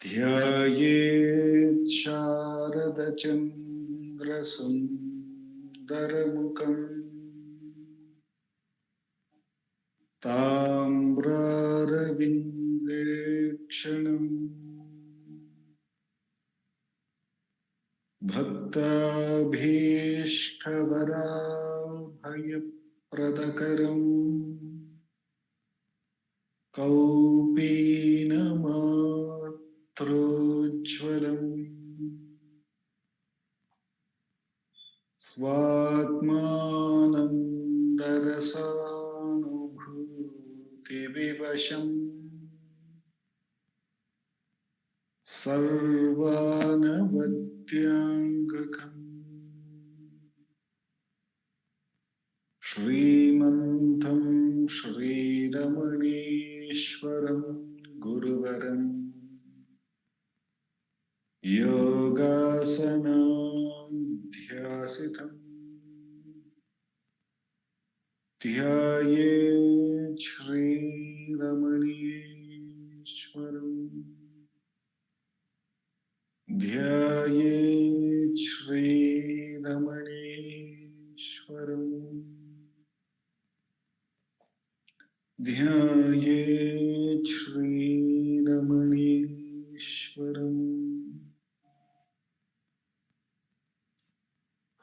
ध्यायेत् शारदचन्द्रसुन्दरमुखम् ताम्रारविन्देक्षणम् भक्ताभीष्टवराभयप्रदकरम् कौपीनमात्रोज्ज्वलम् स्वात्मानन्दरसानुभूतिविवशम् सर्वानवद्याङ्गकम् श्रीमन्तं श्रीरमणीश्वरं गुरुवरं योगासनाध्यासितम् ध्यायेत् श्रीरमणीश्वरम् ध्यायेत् श्रीरमणीश्वरम् ध्यायेत् श्रीरमणीश्वरम्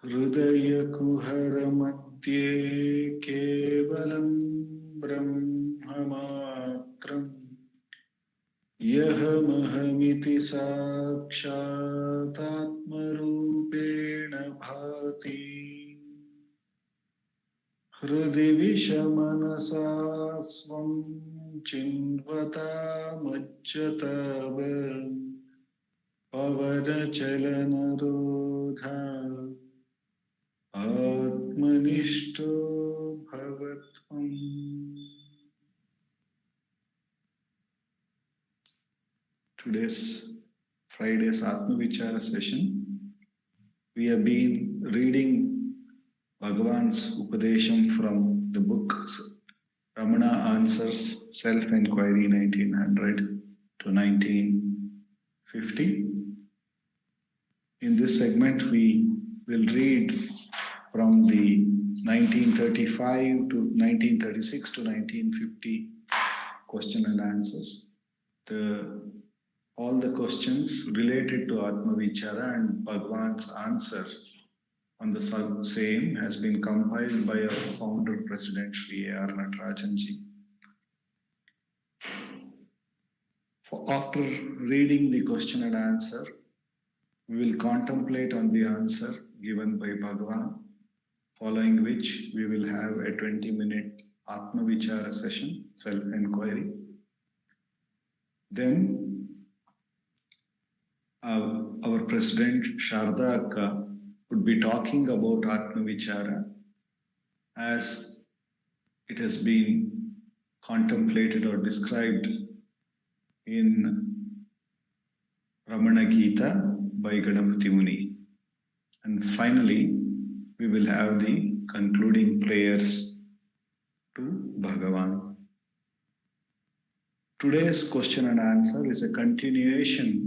हृदयकुहरमध्ये केवलं ब्रह्ममात्रम् यहमहमिति साक्षादात्मरूपेण भाति हृदि विषमनसा स्वं चिन्वतामुच्यताव पवनचलनरोधा आत्मनिष्ठो भवत्वम्. Today's Friday's Atma Vichara session, we have been reading Bhagavan's Upadesham from the book Ramana Answers Self-Enquiry 1900 to 1950. In this segment, we will read from the 1935 to 1936 to 1950 question and answers. All the questions related to Atma Vichara and Bhagavan's answer on the same has been compiled by our founder, President Sri A.R. Natarajanji. After reading the question and answer, we will contemplate on the answer given by Bhagavan, following which we will have a 20-minute Atma Vichara session, self-enquiry. Then our President Sharda Akka would be talking about Atma Vichara as it has been contemplated or described in Ramana Gita by Ganapati Muni. And finally, we will have the concluding prayers to Bhagavan. Today's question and answer is a continuation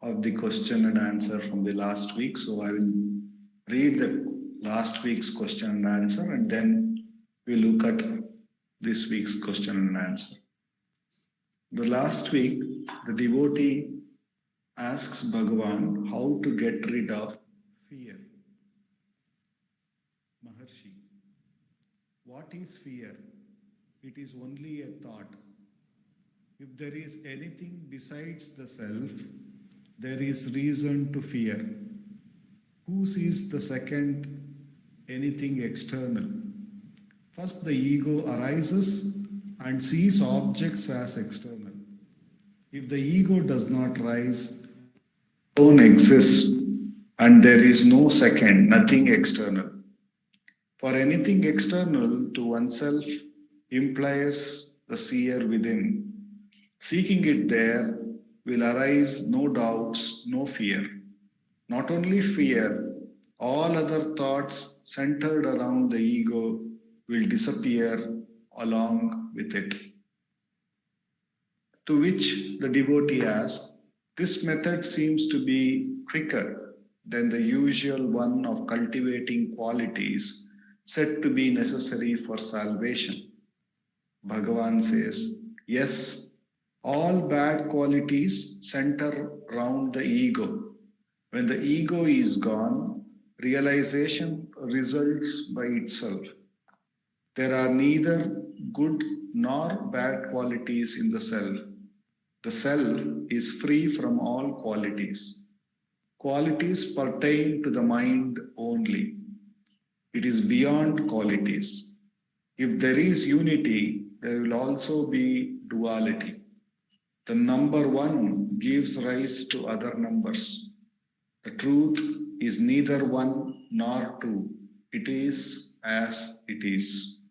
of the question and answer from the last week. So I will read the last week's question and answer, and then we look at this week's question and answer. The last week, the devotee asks Bhagavan how to get rid of fear. Maharshi, what is fear? It is only a thought. If there is anything besides the self, there is reason to fear. Who sees the second anything external? First, the ego arises and sees objects as external. If the ego does not rise, alone exists and there is no second, nothing external. For anything external to oneself implies the seer within. Seeking it there will arise no doubts, no fear. Not only fear, all other thoughts centered around the ego will disappear along with it. To which the devotee asks, This method seems to be quicker than the usual one of cultivating qualities said to be necessary for salvation. Bhagavan says, yes, all bad qualities center around the ego. When the ego is gone, realization results by itself. There are neither good nor bad qualities in the self. The self is free from all qualities. Qualities pertain to the mind only. It is beyond qualities. If there is unity, there will also be duality. The number one gives rise to other numbers. The truth is neither one nor two. It is as it is.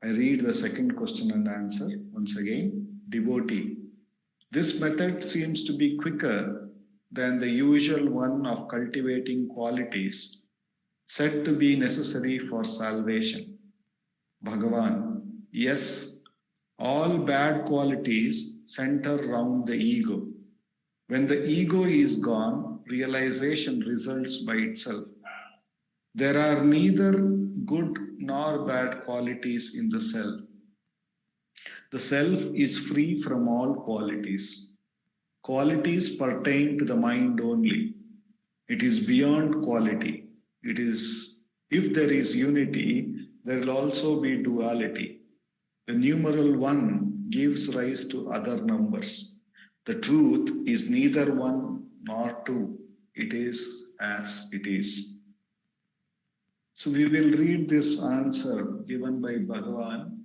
I read the second question and answer once again. Devotee. This method seems to be quicker than the usual one of cultivating qualities said to be necessary for salvation. Bhagavan. Yes, all bad qualities center around the ego. When the ego is gone, realization results by itself. There are neither good nor bad qualities in the self. The self is free from all qualities. Qualities pertain to the mind only. It is beyond quality. It is, if there is unity, there will also be duality. The numeral one gives rise to other numbers. The truth is neither one nor two. It is as it is. So we will read this answer given by Bhagavan,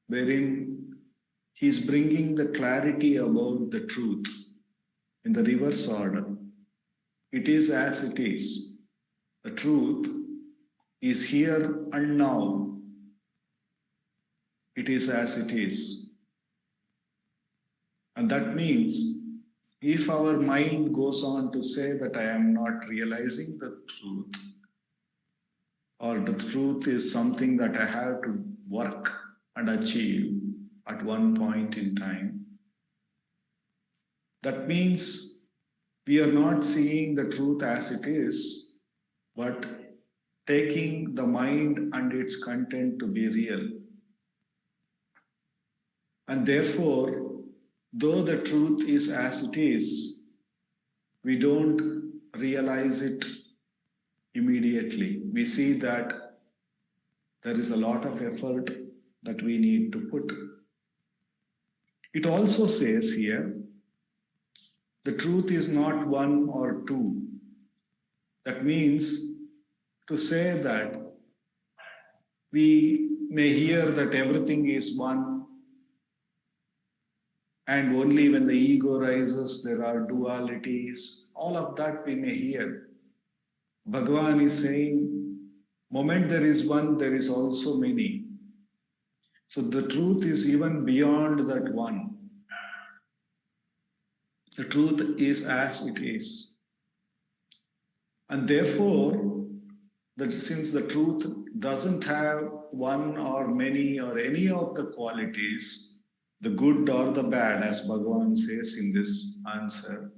wherein he is bringing the clarity about the truth in the reverse order. It is as it is. The truth is here and now. It is as it is. And that means if our mind goes on to say that I am not realizing the truth, or the truth is something that I have to work and achieve at one point in time, that means we are not seeing the truth as it is, but taking the mind and its content to be real. And therefore, though the truth is as it is, we don't realize it immediately. We see that there is a lot of effort that we need to put. It also says here, the truth is not one or two. That means to say that we may hear that everything is one, and only when the ego rises there are dualities. All of that we may hear. Bhagavan is saying, moment there is one, there is also many. So the truth is even beyond that one. The truth is as it is. And therefore, since the truth doesn't have one or many or any of the qualities, the good or the bad, as Bhagavan says in this answer,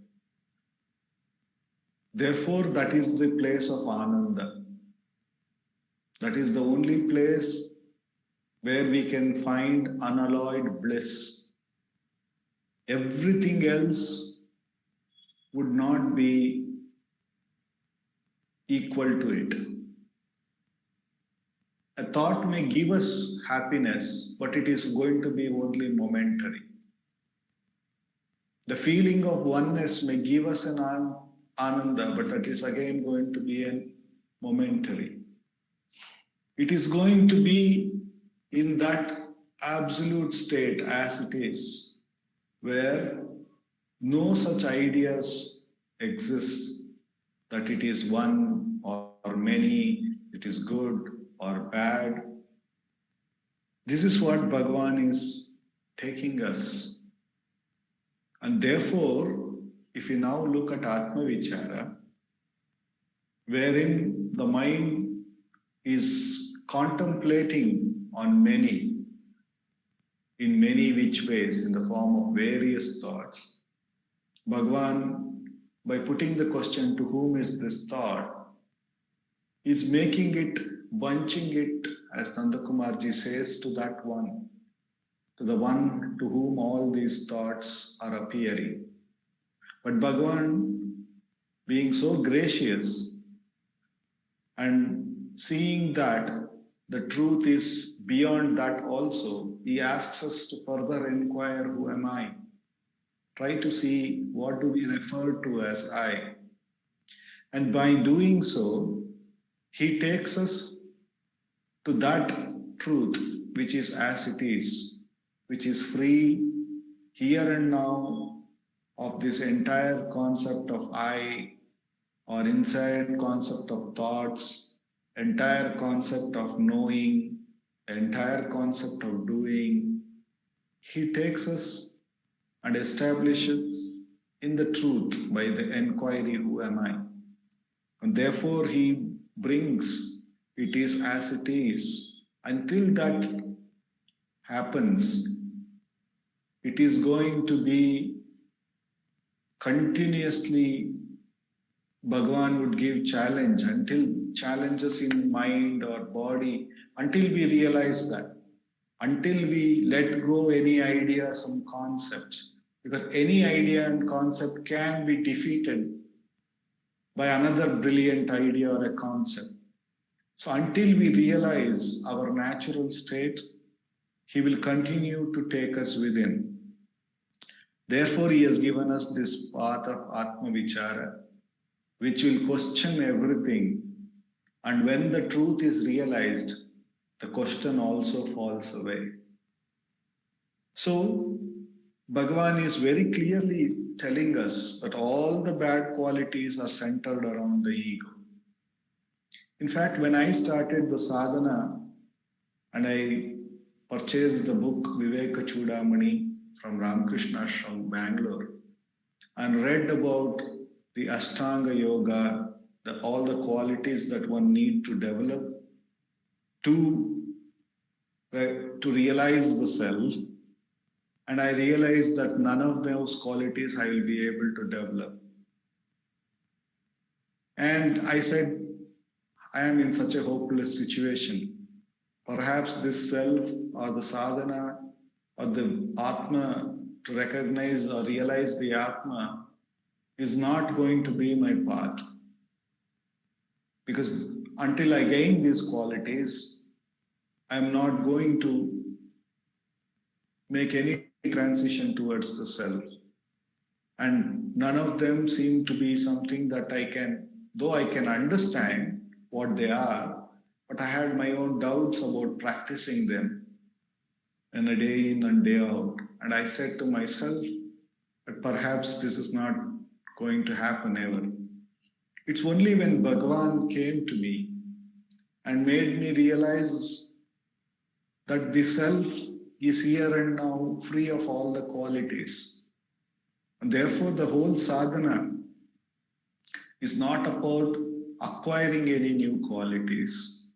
therefore, that is the place of Ananda. That is the only place where we can find unalloyed bliss. Everything else would not be equal to it. A thought may give us happiness, but it is going to be only momentary. The feeling of oneness may give us an Ananda, but that is again going to be a momentary. It is going to be in that absolute state as it is, where no such ideas exist that it is one or many, it is good or bad. This is what Bhagavan is taking us. And therefore, if you now look at Atma Vichara, wherein the mind is contemplating on many, in many which ways, in the form of various thoughts, Bhagavan, by putting the question, to whom is this thought, is making it, bunching it, as Nandakumarji says, to that one, to the one to whom all these thoughts are appearing. But Bhagavan, being so gracious and seeing that the truth is beyond that also, he asks us to further inquire, who am I? Try to see what do we refer to as I. And by doing so, he takes us to that truth which is as it is, which is free here and now of this entire concept of I, or inside concept of thoughts, entire concept of knowing, entire concept of doing. He takes us and establishes in the truth by the enquiry, who am I? And therefore he brings it is as it is. Until that happens, it is going to be continuously, Bhagavan would give challenge, until challenges in mind or body, until we realize that, until we let go any ideas and concepts, because any idea and concept can be defeated by another brilliant idea or a concept. So until we realize our natural state, he will continue to take us within. Therefore, he has given us this path of Atma Vichara, which will question everything. And when the truth is realized, the question also falls away. So, Bhagavan is very clearly telling us that all the bad qualities are centered around the ego. In fact, when I started the sadhana and I purchased the book Viveka Chudamani from Ramakrishna Ashram, Bangalore, and read about the Ashtanga Yoga, all the qualities that one need to develop to realize the self, and I realized that none of those qualities I will be able to develop. And I said, I am in such a hopeless situation. Perhaps this self or the sadhana or the Atma, to recognize or realize the Atma, is not going to be my path. Because until I gain these qualities, I am not going to make any transition towards the self. And none of them seem to be something that I can, though I can understand what they are, but I had my own doubts about practicing them in a day in and day out. And I said to myself that perhaps this is not going to happen ever. It's only when Bhagavan came to me and made me realize that the self is here and now, free of all the qualities. And therefore, the whole sadhana is not about acquiring any new qualities.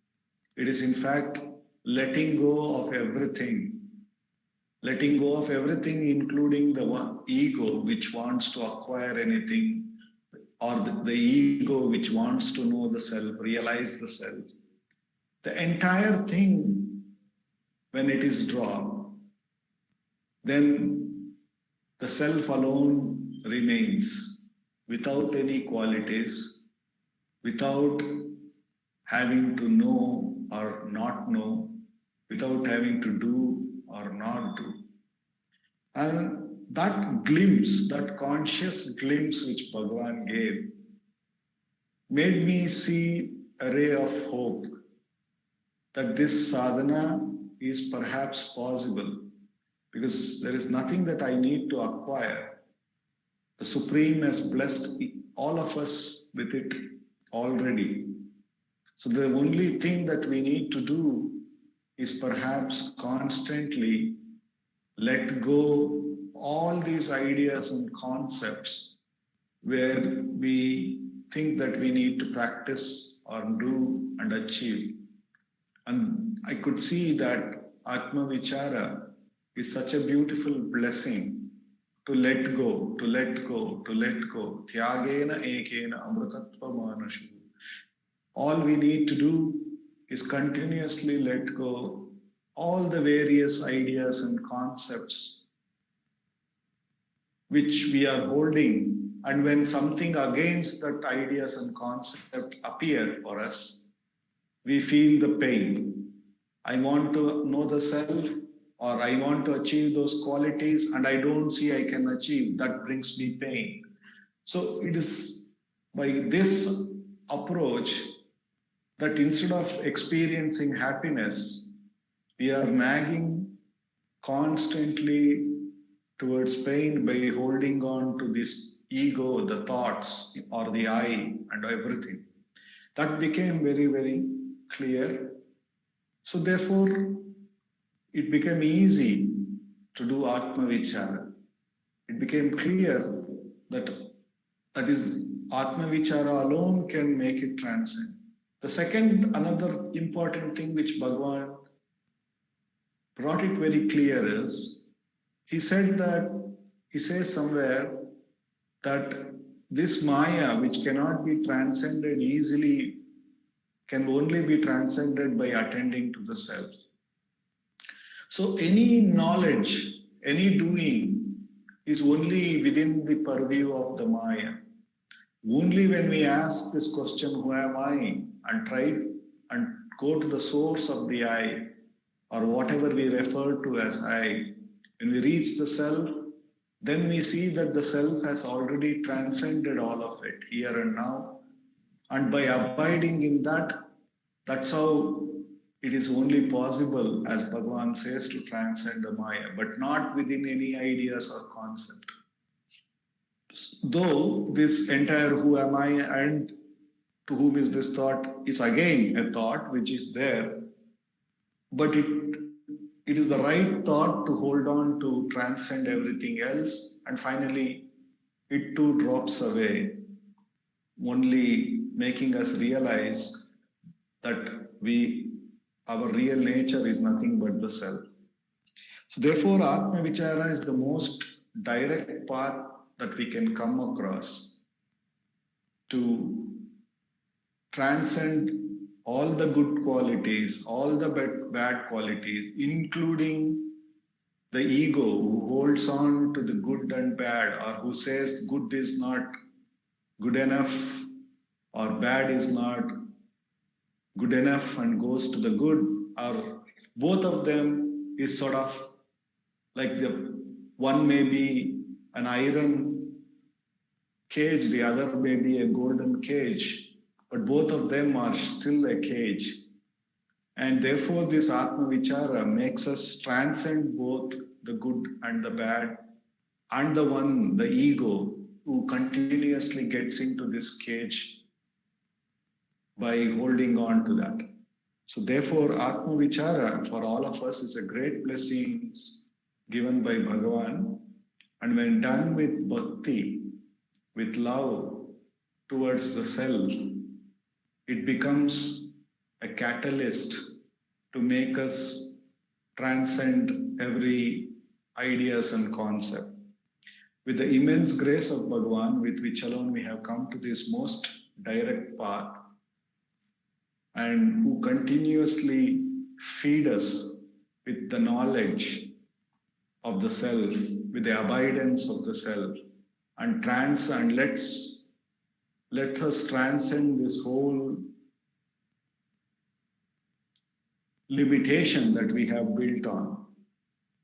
It is in fact letting go of everything. Letting go of everything, including the one ego which wants to acquire anything, or the ego which wants to know the self, realize the self. The entire thing, when it is dropped, then the self alone remains without any qualities, without having to know or not know, without having to do or not do. And that glimpse, that conscious glimpse which Bhagavan gave, made me see a ray of hope that this sadhana is perhaps possible, because there is nothing that I need to acquire. The Supreme has blessed all of us with it already. So the only thing that we need to do is perhaps constantly let go all these ideas and concepts where we think that we need to practice or do and achieve. And I could see that Atma Vichara is such a beautiful blessing to let go, to let go, to let go. Tyagena ekena amrutatva manashu. All we need to do is continuously let go all the various ideas and concepts which we are holding. And when something against that ideas and concept appear for us, we feel the pain. I want to know the self, or I want to achieve those qualities, and I don't see I can achieve. That brings me pain. So it is by this approach that instead of experiencing happiness, we are nagging constantly towards pain by holding on to this ego, the thoughts, or the I, and everything. That became very, very clear. So therefore, it became easy to do Atma Vichara. It became clear that Atma Vichara alone can make it transcend. The second, another important thing which Bhagavan brought it very clear is, he says somewhere that this Maya, which cannot be transcended easily, can only be transcended by attending to the self. So any knowledge, any doing is only within the purview of the Maya. Only when we ask this question, who am I, and try and go to the source of the I, or whatever we refer to as I, when we reach the self, then we see that the self has already transcended all of it here and now. And by abiding in that, that's how it is only possible, as Bhagavan says, to transcend the Maya, but not within any ideas or concept. Though this entire who am I and to whom is this thought is again a thought which is there, but it is the right thought to hold on to transcend everything else, and finally it too drops away, only making us realize that our real nature is nothing but the self. So therefore, Atma Vichara is the most direct path that we can come across to transcend all the good qualities, all the bad qualities, including the ego who holds on to the good and bad, or who says good is not good enough or bad is not good enough and goes to the good, or both of them is sort of like the one may be an iron cage, the other may be a golden cage, but both of them are still a cage. And therefore this Atma Vichara makes us transcend both the good and the bad, and the one, the ego, who continuously gets into this cage by holding on to that. So therefore, Atma Vichara for all of us is a great blessing given by Bhagavan. And when done with bhakti, with love towards the self, it becomes a catalyst to make us transcend every ideas and concept. With the immense grace of Bhagavan, with which alone we have come to this most direct path, and who continuously feed us with the knowledge of the self, with the abidance of the self, and let us transcend this whole limitation that we have built on.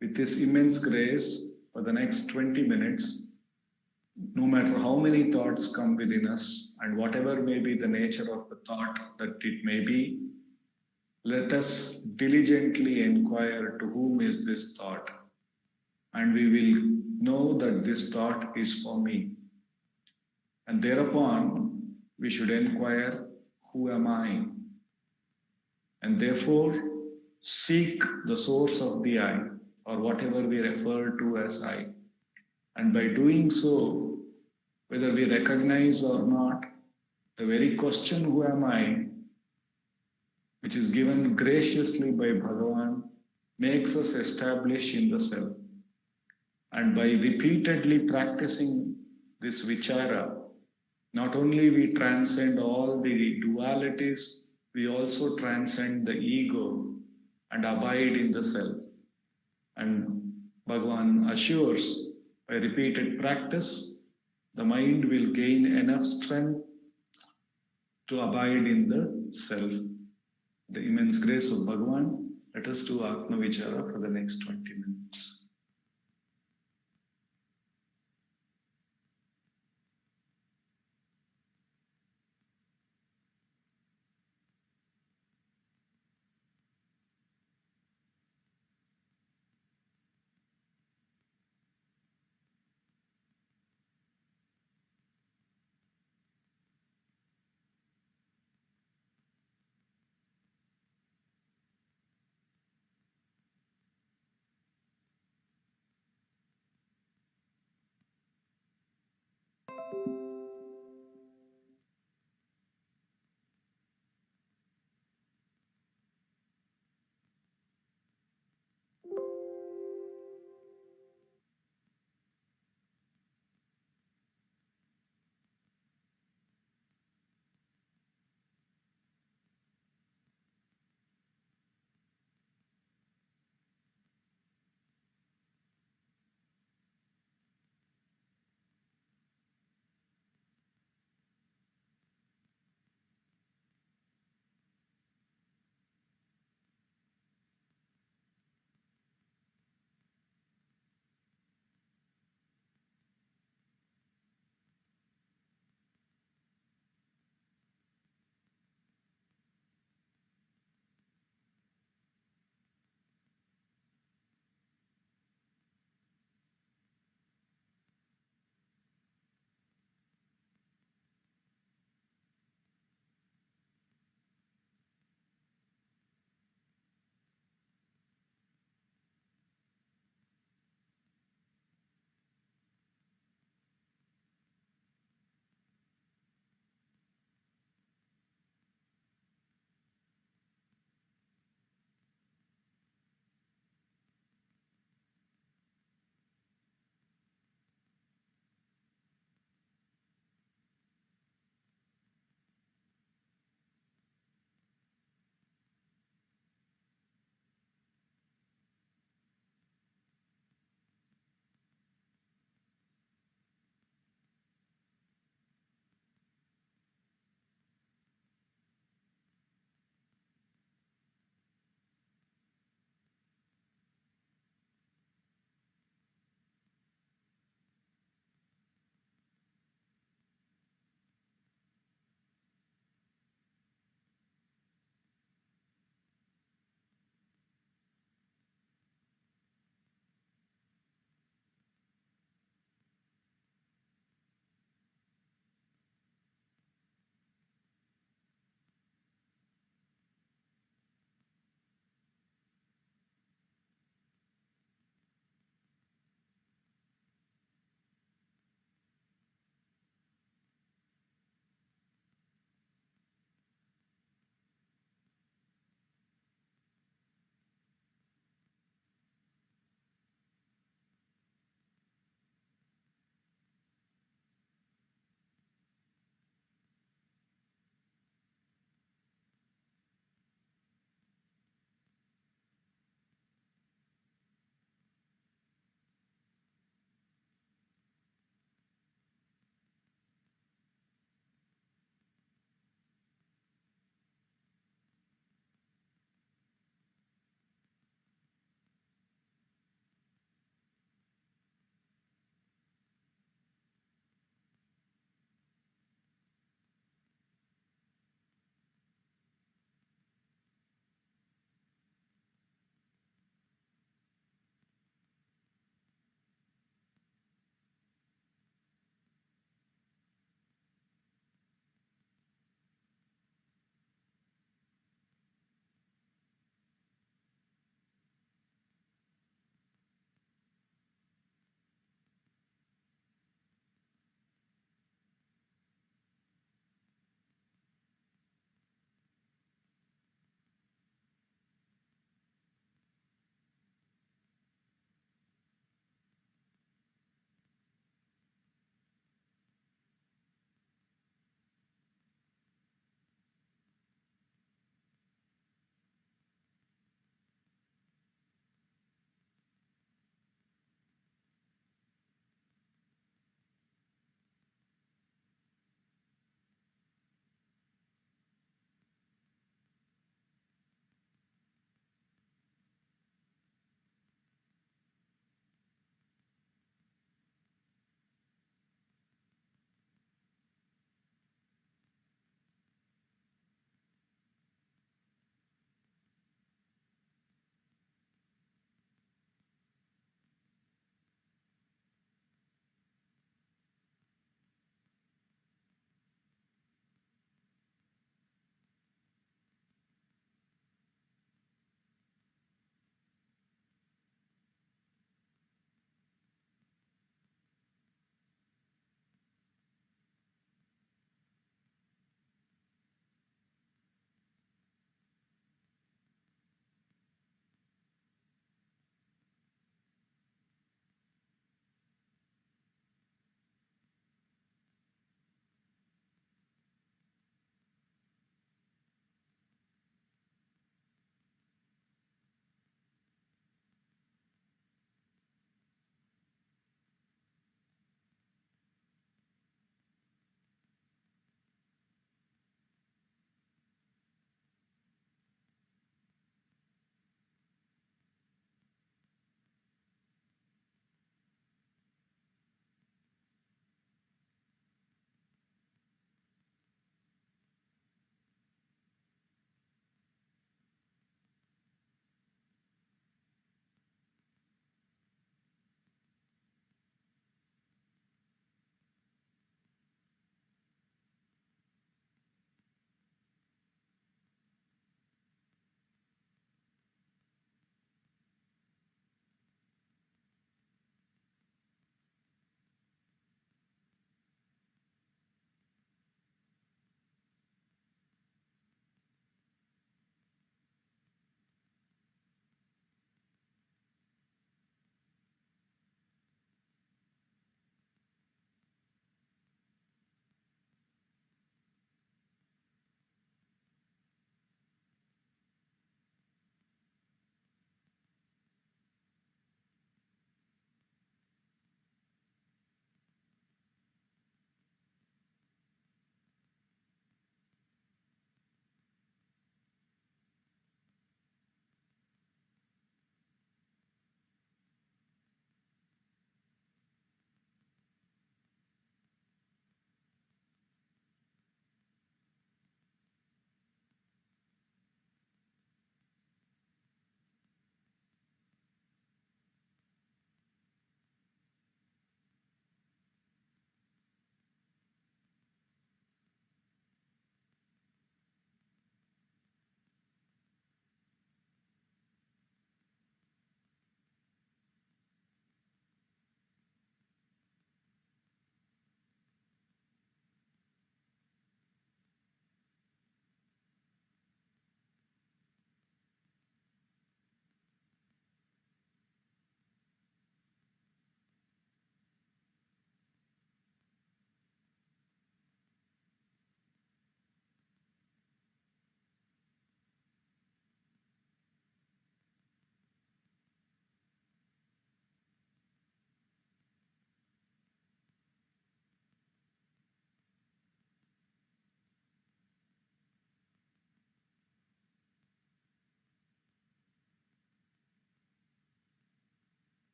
With this immense grace, for the next 20 minutes, no matter how many thoughts come within us and whatever may be the nature of the thought that it may be, let us diligently inquire to whom is this thought, and we will know that this thought is for me. And thereupon, we should inquire, who am I? And therefore, seek the source of the I, or whatever we refer to as I. And by doing so, whether we recognize or not, the very question, who am I, which is given graciously by Bhagavan, makes us establish in the self. And by repeatedly practicing this vichara, not only we transcend all the dualities, we also transcend the ego and abide in the self. And Bhagavan assures by repeated practice, the mind will gain enough strength to abide in the self. The immense grace of Bhagavan, let us do Atma Vichara for the next 20 minutes.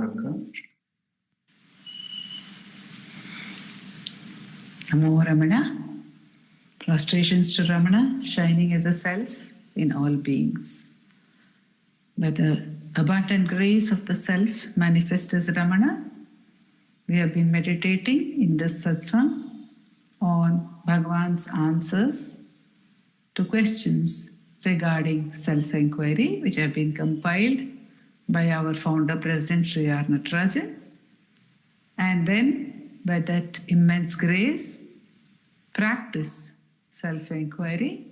Akka. Namo Ramana. Prostrations to Ramana, shining as a self in all beings. By the abundant grace of the self manifest as Ramana, we have been meditating in this satsang on Bhagavan's answers to questions regarding self-inquiry, which have been compiled by our founder, President Sri R. Natarajan. And then, by that immense grace, practice self-inquiry,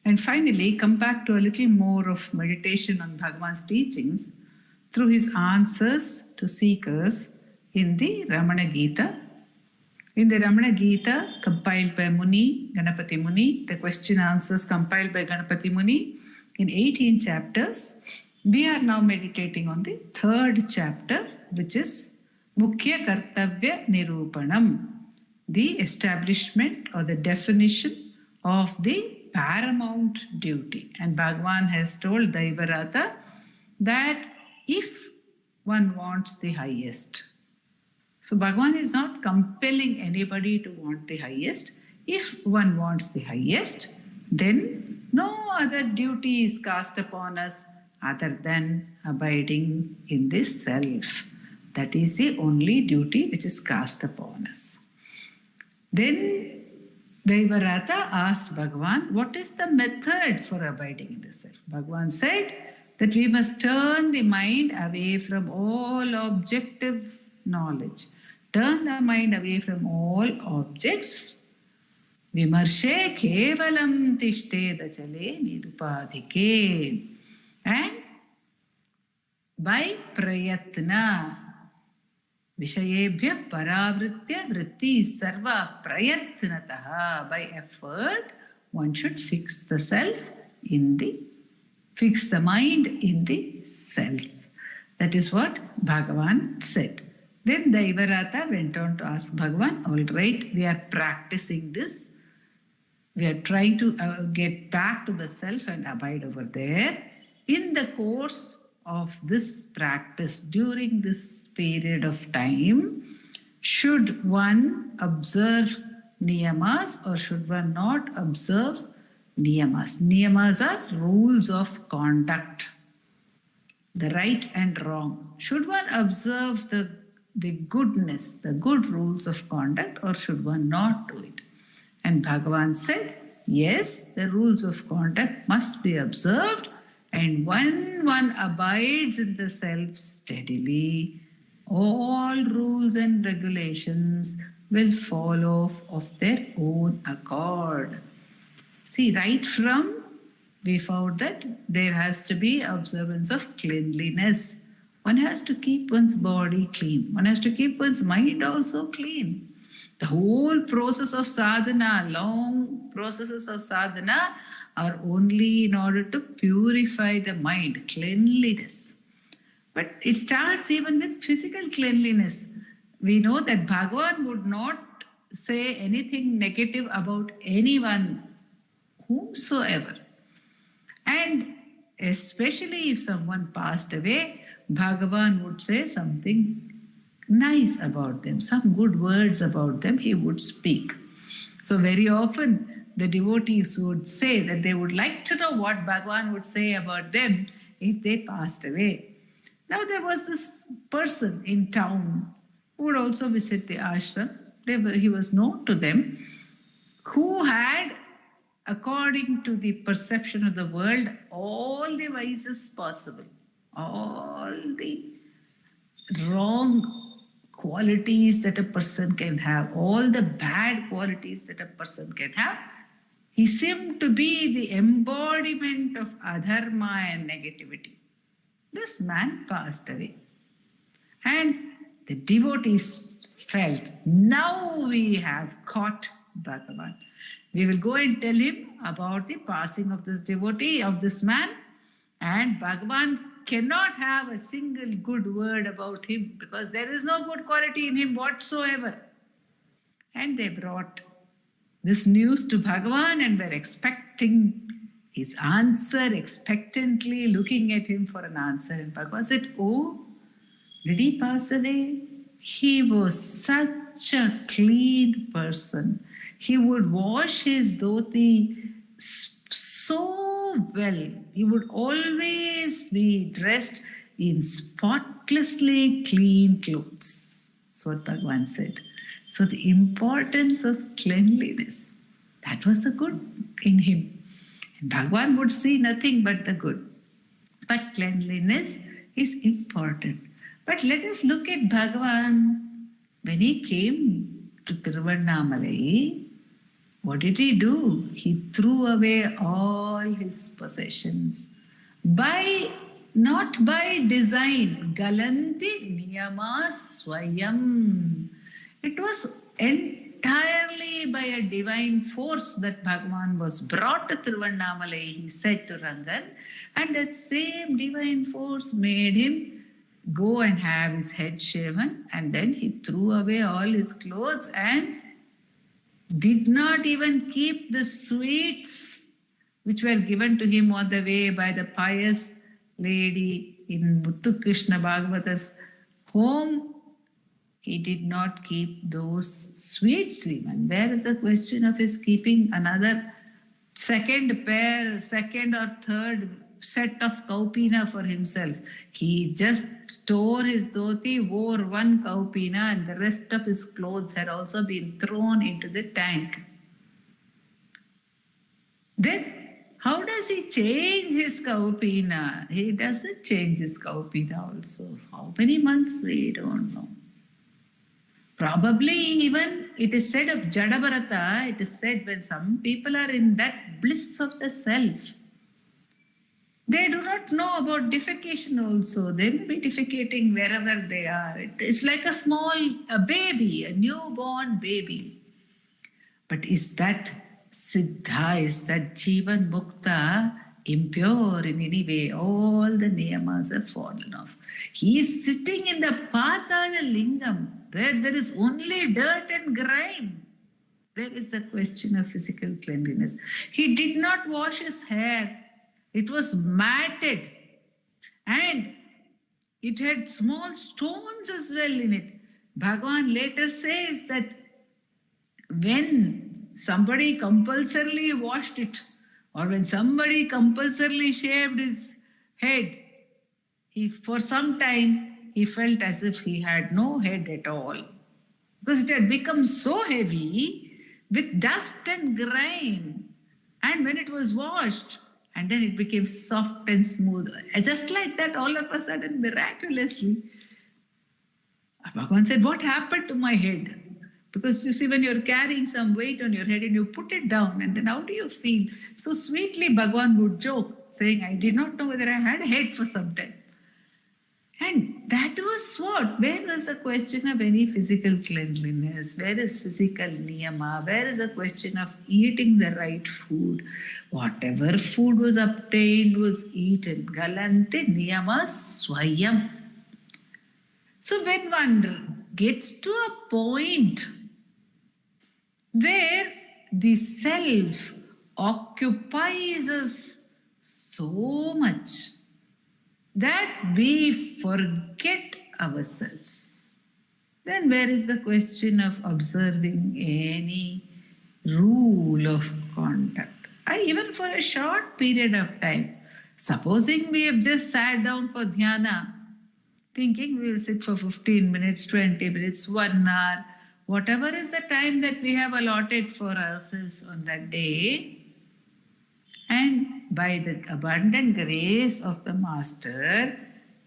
and finally come back to a little more of meditation on Bhagavan's teachings through his answers to seekers in the Ramana Gita. In the Ramana Gita, compiled by Muni, Ganapati Muni, the question answers compiled by Ganapati Muni in 18 chapters, we are now meditating on the third chapter, which is Mukhya Kartavya Nirupanam, the establishment or the definition of the paramount duty. And Bhagavan has told Daivarata that if one wants the highest, so Bhagavan is not compelling anybody to want the highest. If one wants the highest, then no other duty is cast upon us other than abiding in this self. That is the only duty which is cast upon us. Then Daivarata asked Bhagavan, what is the method for abiding in the self? Bhagavan said that we must turn the mind away from all objective knowledge. Turn the mind away from all objects. Vimarshe kevalam tishteda chale nirupadhike. And by prayatna, Vishayebhya paravritya vritti sarva prayatnataha. By effort, one should fix the self fix the mind in the self. That is what Bhagavan said. Then Daivarata went on to ask Bhagavan, all right, we are practicing this. We are trying to get back to the self and abide over there. In the course of this practice, during this period of time, should one observe niyamas or should one not observe niyamas? Niyamas are rules of conduct, the right and wrong. Should one observe the goodness, the good rules of conduct, or should one not do it? And Bhagavan said, yes, the rules of conduct must be observed, and when one abides in the self steadily, all rules and regulations will fall off of their own accord. See, right from, we found that there has to be observance of cleanliness. One has to keep one's body clean. One has to keep one's mind also clean. The whole process of sadhana, long processes of sadhana, are only in order to purify the mind, cleanliness. But it starts even with physical cleanliness. We know that Bhagavan would not say anything negative about anyone, whomsoever. And especially if someone passed away, Bhagavan would say something nice about them, some good words about them he would speak. So very often the devotees would say that they would like to know what Bhagavan would say about them if they passed away. Now there was this person in town who would also visit the ashram. He was known to them, who had, according to the perception of the world, all the vices possible, all the wrong qualities that a person can have, all the bad qualities that a person can have. He seemed to be the embodiment of adharma and negativity. This man passed away. And the devotees felt, now we have caught Bhagavan. We will go and tell him about the passing of this devotee, of this man, and Bhagavan cannot have a single good word about him because there is no good quality in him whatsoever. And they brought this news to Bhagavan and were expecting his answer, expectantly looking at him for an answer. And Bhagavan said, oh, Did he pass away? He was such a clean person. He would wash his dhoti so well. He would always be dressed in spotlessly clean clothes. That's what Bhagavan said. So the importance of cleanliness, that was the good in him. And Bhagavan would see nothing but the good. But cleanliness is important. But let us look at Bhagavan. When he came to Tiruvannamalai, what did he do? He threw away all his possessions. Not by design. Galanti niyama swayam. It was entirely by a divine force that Bhagavan was brought to Tiruvannamalai, he said to Rangan, and that same divine force made him go and have his head shaven, and then he threw away all his clothes and did not even keep the sweets which were given to him on the way by the pious lady in Muthu Krishna Bhagavata's home. He did not keep those sweets even. There is a question of his keeping another second or third set of kaupina for himself. He just tore his dhoti, wore one kaupina, and the rest of his clothes had also been thrown into the tank. Then, how does he change his kaupina? He doesn't change his kaupina also. How many months? We don't know. Probably even it is said of Jadabarata, it is said when some people are in that bliss of the self, they do not know about defecation also. They may be defecating wherever they are. It's like a baby, a newborn baby. But is that Siddha, is that Jivan Mukta impure in any way? All the niyamas have fallen off. He is sitting in the Patala Lingam, where there is only dirt and grime. There is a question of physical cleanliness. He did not wash his hair. It was matted and it had small stones as well in it. Bhagavan later says that when somebody compulsorily washed it or when somebody compulsorily shaved his head, for some time he felt as if he had no head at all, because it had become so heavy with dust and grime. And when it was washed, and then it became soft and smooth. Just like that, all of a sudden, miraculously, Bhagavan said, what happened to my head? Because you see, when you're carrying some weight on your head and you put it down, and then how do you feel? So sweetly, Bhagavan would joke, saying, I did not know whether I had a head for some time. And that was what? Where was the question of any physical cleanliness? Where is physical niyama? Where is the question of eating the right food? Whatever food was obtained was eaten. Galante niyama swayam. So when one gets to a point where the self occupies us so much that we forget ourselves, then where is the question of observing any rule of conduct? Even for a short period of time, supposing we have just sat down for dhyana, thinking we will sit for 15 minutes, 20 minutes, 1 hour, whatever is the time that we have allotted for ourselves on that day, and by the abundant grace of the Master,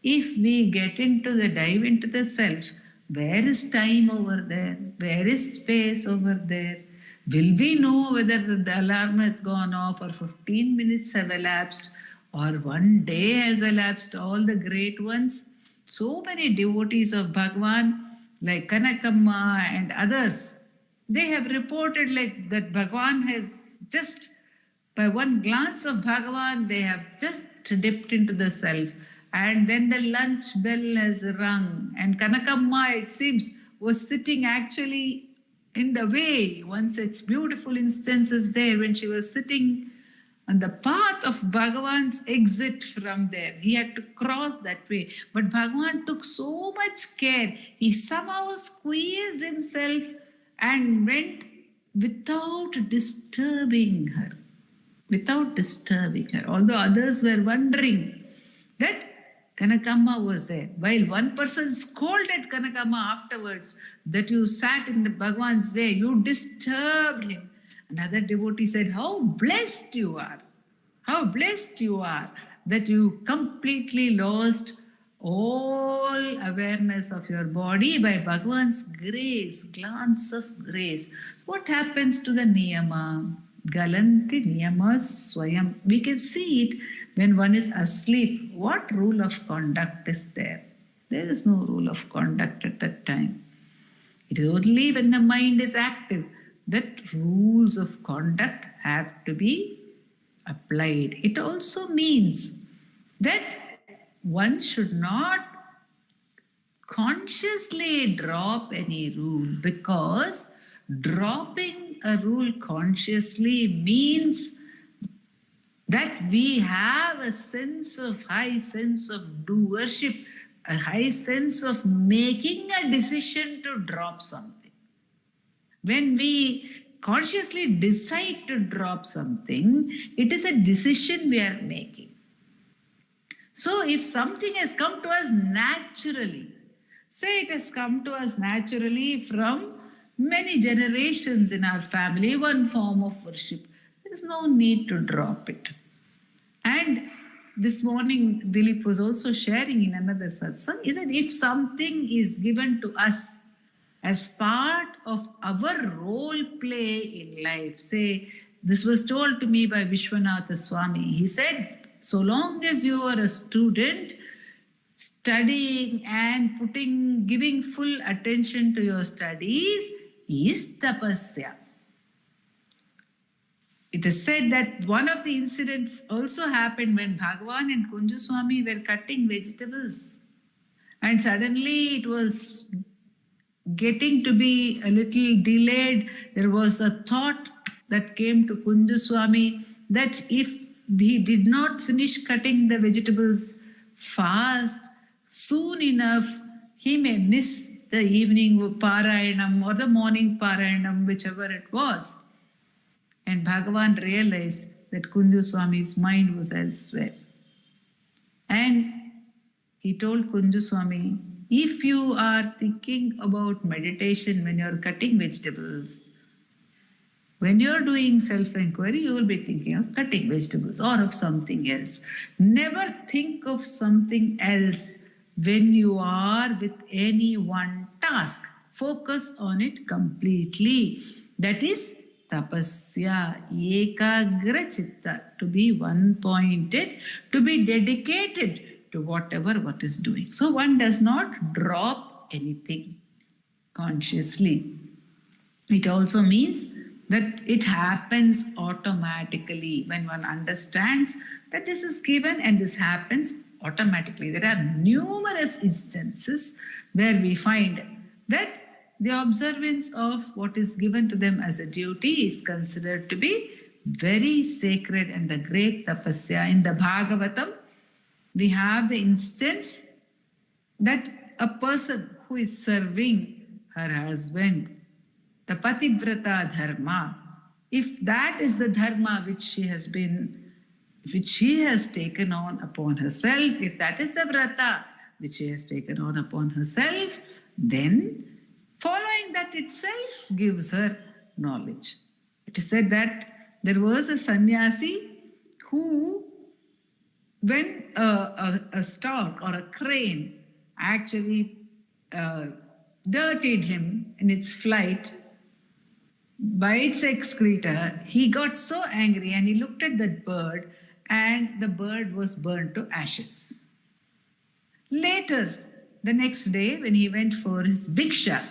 if we dive into the self, where is time over there? Where is space over there? Will we know whether the alarm has gone off or 15 minutes have elapsed or 1 day has elapsed? All the great ones, so many devotees of Bhagavan like Kanakamma and others, they have reported like that Bhagavan has just, by one glance of Bhagavan, they have just dipped into the self. And then the lunch bell has rung. And Kanakamma, it seems, was sitting actually in the way. One such beautiful instance is there when she was sitting on the path of Bhagavan's exit from there. He had to cross that way. But Bhagavan took so much care. He somehow squeezed himself and went without disturbing her. Without disturbing her. Although others were wondering that Kanakama was there. While one person scolded Kanakama afterwards that you sat in the Bhagavan's way, you disturbed him. Another devotee said, how blessed you are. How blessed you are that you completely lost all awareness of your body by Bhagavan's grace, glance of grace. What happens to the niyama? Galanti niyama swayam. We can see it when one is asleep. What rule of conduct is there? There is no rule of conduct at that time. It is only when the mind is active that rules of conduct have to be applied. It also means that one should not consciously drop any rule, because dropping a rule consciously means that we have a high sense of doership, a high sense of making a decision to drop something. When we consciously decide to drop something, it is a decision we are making. So if something has come to us naturally, say it has come to us naturally from many generations in our family, one form of worship, there is no need to drop it. And this morning, Dilip was also sharing in another satsang, is that if something is given to us as part of our role play in life, say, this was told to me by Vishwanatha Swami. He said, so long as you are a student, studying and giving full attention to your studies is tapasya. It is said that one of the incidents also happened when Bhagavan and Kunju Swami were cutting vegetables. And suddenly it was getting to be a little delayed. There was a thought that came to Kunju Swami that if he did not finish cutting the vegetables fast, soon enough, he may miss the evening Parayanam or the morning Parayanam, whichever it was. And Bhagavan realized that Kunju Swami's mind was elsewhere. And he told Kunju Swami, if you are thinking about meditation when you are cutting vegetables, when you are doing self-inquiry, you will be thinking of cutting vegetables or of something else. Never think of something else when you are with any one task. Focus on it completely. That is tapasya, ekagra chitta, to be one-pointed, to be dedicated to what is doing. So one does not drop anything consciously. It also means that it happens automatically when one understands that this is given and this happens automatically. There are numerous instances where we find that the observance of what is given to them as a duty is considered to be very sacred and the great tapasya. In the Bhagavatam, we have the instance that a person who is serving her husband, the pativrata dharma, if that is the dharma which she has taken on upon herself, if that is the vrata which she has taken on upon herself, then following that itself gives her knowledge. It is said that there was a sannyasi who, when a stork or a crane actually dirtied him in its flight by its excreta, he got so angry and he looked at that bird and the bird was burnt to ashes. Later, the next day, when he went for his bhiksha,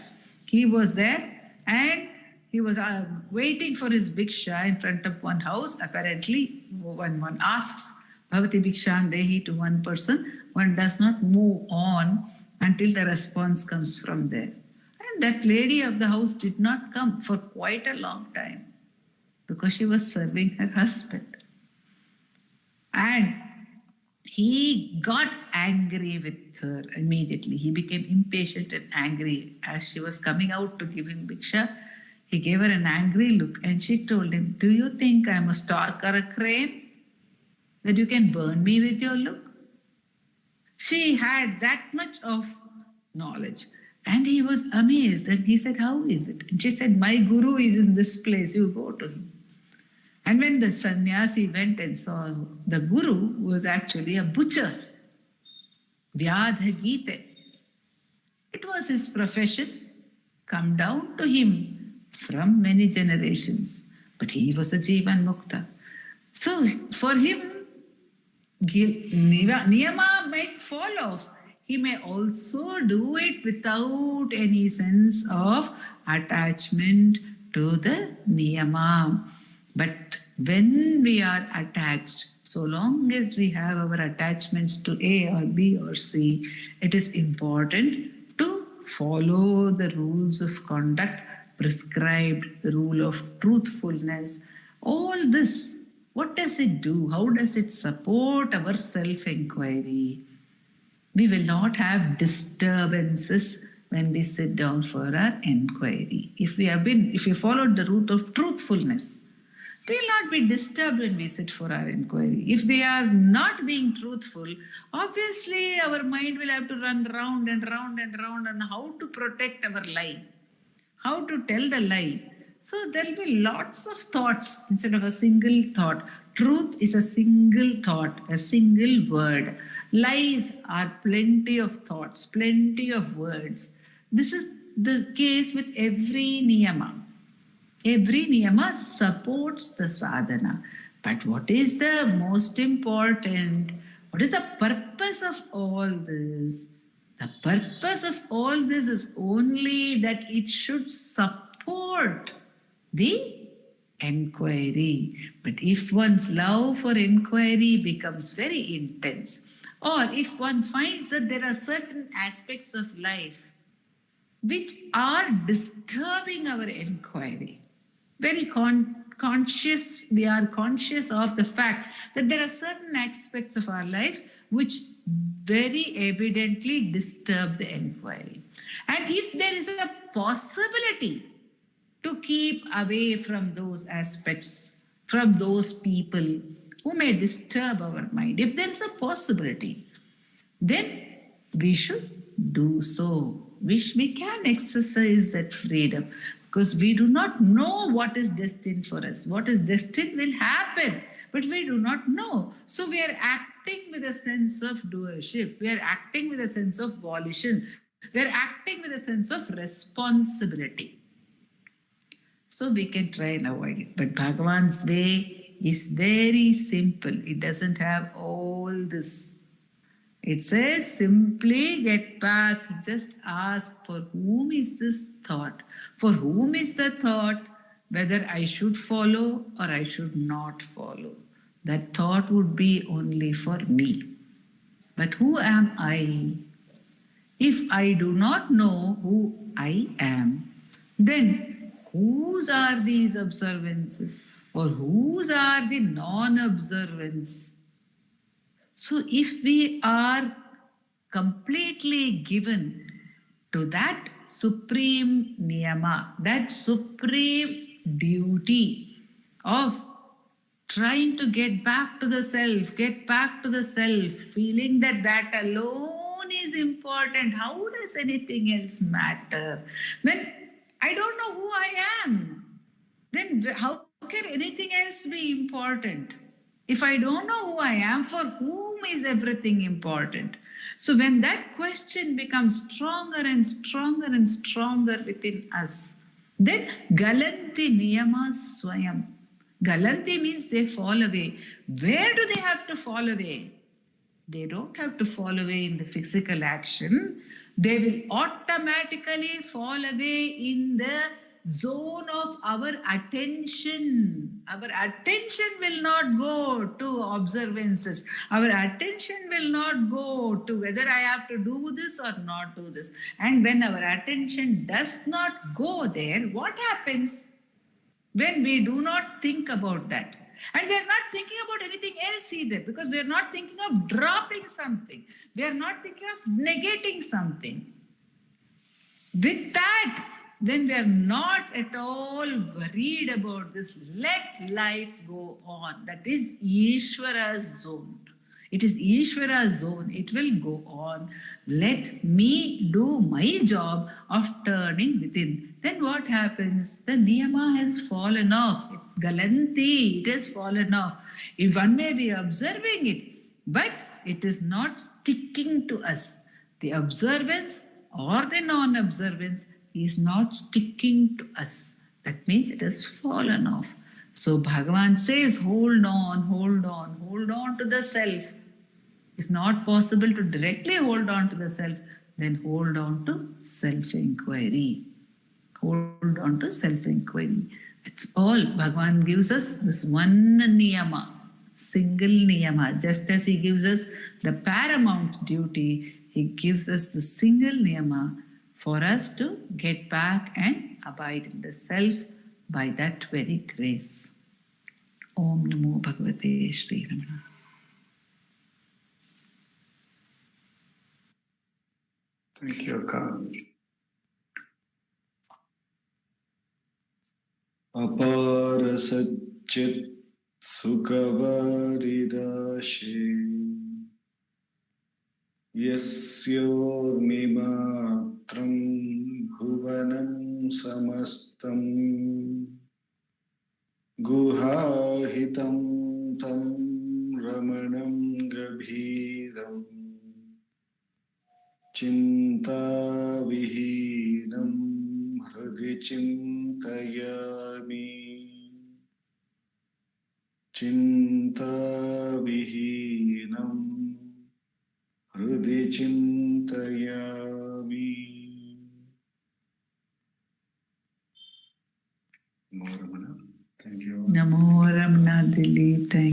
he was there and he was waiting for his bhiksha in front of one house. Apparently, when one asks Bhavati Bhikshan Dehi to one person, one does not move on until the response comes from there. And that lady of the house did not come for quite a long time because she was serving her husband. And he got angry with her immediately. He became impatient and angry. As she was coming out to give him bhiksha, he gave her an angry look and she told him, "Do you think I'm a stork or a crane? That you can burn me with your look?" She had that much of knowledge. And he was amazed and he said, "How is it?" And she said, "My guru is in this place, you go to him." And when the sannyasi went and saw the guru was actually a butcher, Vyadhagite. It was his profession, come down to him from many generations. But he was a Jivan Mukta. So for him, Niyama might fall off. He may also do it without any sense of attachment to the Niyama. But when we are attached, so long as we have our attachments to A or B or C, it is important to follow the rules of conduct prescribed, the rule of truthfulness. All this, what does it do? How does it support our self-inquiry? We will not have disturbances when we sit down for our inquiry. If we followed the route of truthfulness, we will not be disturbed when we sit for our inquiry. If we are not being truthful, obviously our mind will have to run round and round and round on how to protect our lie, how to tell the lie. So there will be lots of thoughts instead of a single thought. Truth is a single thought, a single word. Lies are plenty of thoughts, plenty of words. This is the case with every niyama. Every niyama supports the sadhana. But what is the most important? What is the purpose of all this? The purpose of all this is only that it should support the inquiry. But if one's love for inquiry becomes very intense, or if one finds that there are certain aspects of life which are disturbing our inquiry, very conscious, we are conscious of the fact that there are certain aspects of our life which very evidently disturb the inquiry. And if there is a possibility to keep away from those aspects, from those people who may disturb our mind, if there is a possibility, then we should do so. We can exercise that freedom. Because we do not know what is destined for us. What is destined will happen, but we do not know. So we are acting with a sense of doership. We are acting with a sense of volition. We are acting with a sense of responsibility. So we can try and avoid it. But Bhagavan's way is very simple. It doesn't have all this. It says simply get back, just ask for whom is this thought? For whom is the thought? Whether I should follow or I should not follow. That thought would be only for me. But who am I? If I do not know who I am, then whose are these observances or whose are the non-observance? So if we are completely given to that supreme niyama, that supreme duty of trying to get back to the self, feeling that that alone is important. How does anything else matter? When I don't know who I am, then how can anything else be important? If I don't know who I am, for whom is everything important? So when that question becomes stronger and stronger and stronger within us, then galanti niyama swayam. Galanti means they fall away. Where do they have to fall away? They don't have to fall away in the physical action. They will automatically fall away in the zone of our attention. Our attention will not go to observances. Our attention will not go to whether I have to do this or not do this. And when our attention does not go there, what happens? When we do not think about that, And we are not thinking about anything else either, because we are not thinking of dropping something. We are not thinking of negating something. With that, when we are not at all worried about this, let life go on. That is Ishvara's zone. It is Ishvara's zone. It will go on. Let me do my job of turning within. Then what happens? The niyama has fallen off. Galanti, it has fallen off. If one may be observing it, but it is not sticking to us. The observance or the non-observance is not sticking to us. That means it has fallen off. So Bhagavan says, hold on, hold on, hold on to the self. If not possible to directly hold on to the self, then hold on to self-inquiry. Hold on to self-inquiry. It's all. Bhagavan gives us this one niyama, single niyama. Just as he gives us the paramount duty, he gives us the single niyama for us to get back and abide in the self by that very grace. Om Namo Bhagavate Shri Ramana. Thank you, Akka. Apara Satchit Sukhavaridashi Yasyormimatram Bhuvanam Samastam Guhahitam Tam Ramanam Gabhiram Chinta Vihinam Hradi Chintayami Chinta Vihinam Hradi Chintayami. Namo Ramana. Thank you. Namo Ramana Dilip. Thank